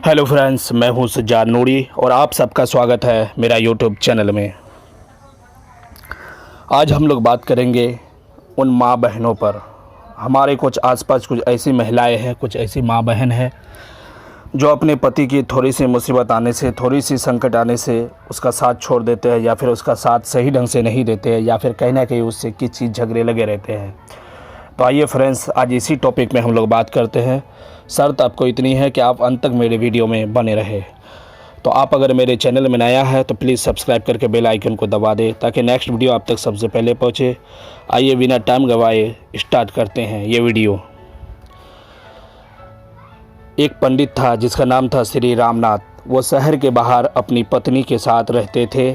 Hello friends, मैं हूं सज्जाद नूरी और आप सबका स्वागत है मेरा यूट्यूब चैनल में। आज हम लोग बात करेंगे उन माँ बहनों पर। हमारे कुछ आसपास कुछ ऐसी महिलाएं हैं, कुछ ऐसी माँ बहन है जो अपने पति की थोड़ी सी मुसीबत आने से, थोड़ी सी संकट आने से उसका साथ छोड़ देते हैं, या फिर उसका साथ सही ढंग से नहीं देते हैं, या फिर कहीं ना कहीं उससे किसी झगड़े लगे रहते हैं। तो आइए फ्रेंड्स, आज इसी टॉपिक में हम लोग बात करते हैं। शर्त आपको इतनी है कि आप अंत तक मेरे वीडियो में बने रहे। तो आप अगर मेरे चैनल में नया है तो प्लीज़ सब्सक्राइब करके बेल आइकन को दबा दें ताकि नेक्स्ट वीडियो आप तक सबसे पहले पहुंचे। आइए बिना टाइम गवाए स्टार्ट करते हैं ये वीडियो। एक पंडित था जिसका नाम था श्री रामनाथ। वो शहर के बाहर अपनी पत्नी के साथ रहते थे।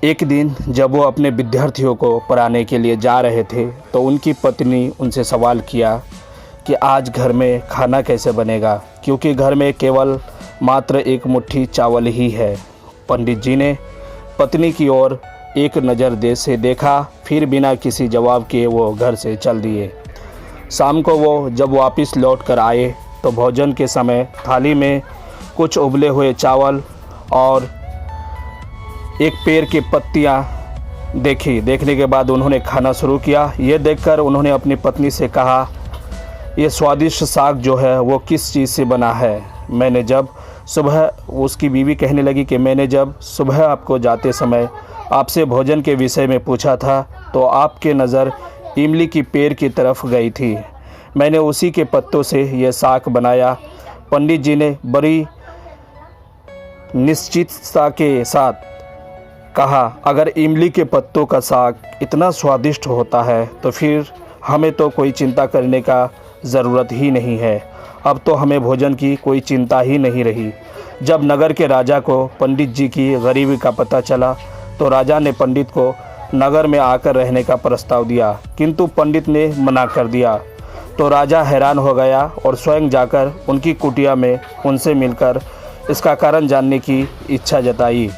एक दिन जब वो अपने विद्यार्थियों को पढ़ाने के लिए जा रहे थे तो उनकी पत्नी उनसे सवाल किया कि आज घर में खाना कैसे बनेगा, क्योंकि घर में केवल मात्र एक मुट्ठी चावल ही है। पंडित जी ने पत्नी की ओर एक नज़र से देखा, फिर बिना किसी जवाब के वो घर से चल दिए। शाम को वो जब वापस लौट कर आए तो भोजन के समय थाली में कुछ उबले हुए चावल और एक पेड़ की पत्तियां देखने के बाद उन्होंने खाना शुरू किया। ये देखकर उन्होंने अपनी पत्नी से कहा, ये स्वादिष्ट साग जो है वो किस चीज़ से बना है? मैंने जब सुबह, उसकी बीवी कहने लगी कि मैंने जब सुबह आपको जाते समय आपसे भोजन के विषय में पूछा था तो आपके नज़र इमली की पेड़ की तरफ गई थी। मैंने उसी के पत्तों से यह साग बनाया। पंडित जी ने बड़ी निश्चितता के साथ कहा, अगर इमली के पत्तों का साग इतना स्वादिष्ट होता है तो फिर हमें तो कोई चिंता करने का ज़रूरत ही नहीं है। अब तो हमें भोजन की कोई चिंता ही नहीं रही। जब नगर के राजा को पंडित जी की गरीबी का पता चला तो राजा ने पंडित को नगर में आकर रहने का प्रस्ताव दिया, किंतु पंडित ने मना कर दिया। तो राजा हैरान हो गया और स्वयं जाकर उनकी कुटिया में उनसे मिलकर इसका कारण जानने की इच्छा जताई।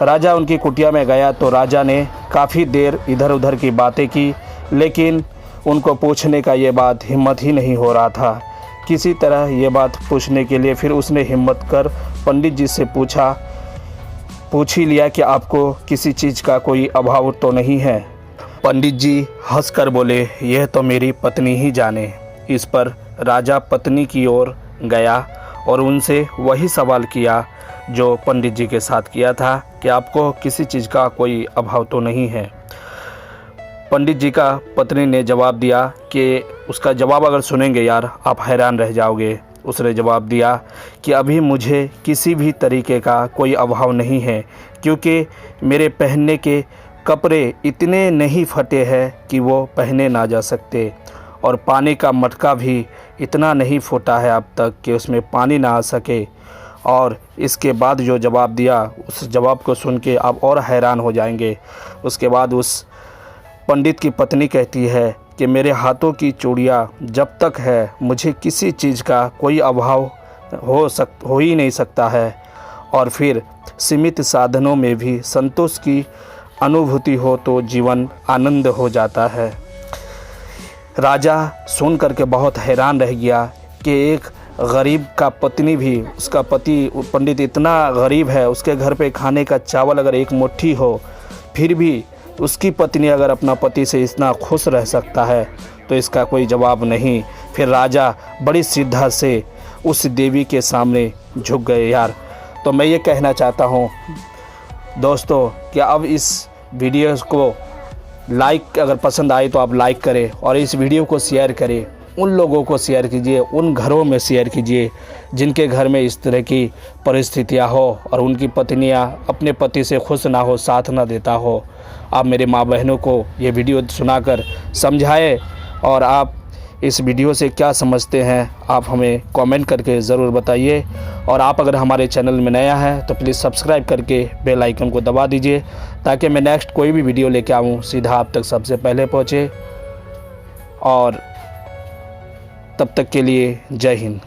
राजा उनकी कुटिया में गया तो राजा ने काफ़ी देर इधर उधर की बातें की, लेकिन उनको पूछने का ये बात हिम्मत ही नहीं हो रहा था। किसी तरह ये बात पूछने के लिए फिर उसने हिम्मत कर पंडित जी से पूछ ही लिया कि आपको किसी चीज़ का कोई अभाव तो नहीं है। पंडित जी हंसकर बोले, यह तो मेरी पत्नी ही जाने। इस पर राजा पत्नी की ओर गया और उनसे वही सवाल किया जो पंडित जी के साथ किया था कि आपको किसी चीज़ का कोई अभाव तो नहीं है। पंडित जी का पत्नी ने जवाब दिया कि उसका जवाब अगर सुनेंगे यार आप हैरान रह जाओगे। उसने जवाब दिया कि अभी मुझे किसी भी तरीके का कोई अभाव नहीं है, क्योंकि मेरे पहनने के कपड़े इतने नहीं फटे हैं कि वो पहने ना जा सकते, और पानी का मटका भी इतना नहीं फूटा है अब तक कि उसमें पानी ना आ सके। और इसके बाद जो जवाब दिया, उस जवाब को सुन के आप और हैरान हो जाएंगे। उसके बाद उस पंडित की पत्नी कहती है कि मेरे हाथों की चूड़ियाँ जब तक है मुझे किसी चीज़ का कोई अभाव हो ही नहीं सकता है, और फिर सीमित साधनों में भी संतोष की अनुभूति हो तो जीवन आनंद हो जाता है। राजा सुन करके बहुत हैरान रह गया कि एक गरीब का पत्नी भी, उसका पति पंडित इतना गरीब है, उसके घर पे खाने का चावल अगर एक मुट्ठी हो, फिर भी उसकी पत्नी अगर अपना पति से इतना खुश रह सकता है तो इसका कोई जवाब नहीं। फिर राजा बड़ी श्रद्धा से उस देवी के सामने झुक गए यार। तो मैं ये कहना चाहता हूँ दोस्तों कि अब इस वीडियो को लाइक, अगर पसंद आए तो आप लाइक करें और इस वीडियो को शेयर करें। उन लोगों को शेयर कीजिए, उन घरों में शेयर कीजिए जिनके घर में इस तरह की परिस्थितियां हो और उनकी पत्नियां अपने पति से खुश ना हो, साथ ना देता हो। आप मेरे माँ बहनों को ये वीडियो सुनाकर समझाएं, और आप इस वीडियो से क्या समझते हैं आप हमें कमेंट करके ज़रूर बताइए। और आप अगर हमारे चैनल में नया है तो प्लीज़ सब्सक्राइब करके बेल आइकन को दबा दीजिए ताकि मैं नेक्स्ट कोई भी वीडियो लेके आऊँ सीधा आप तक सबसे पहले पहुँचे। और तब तक के लिए जय हिंद।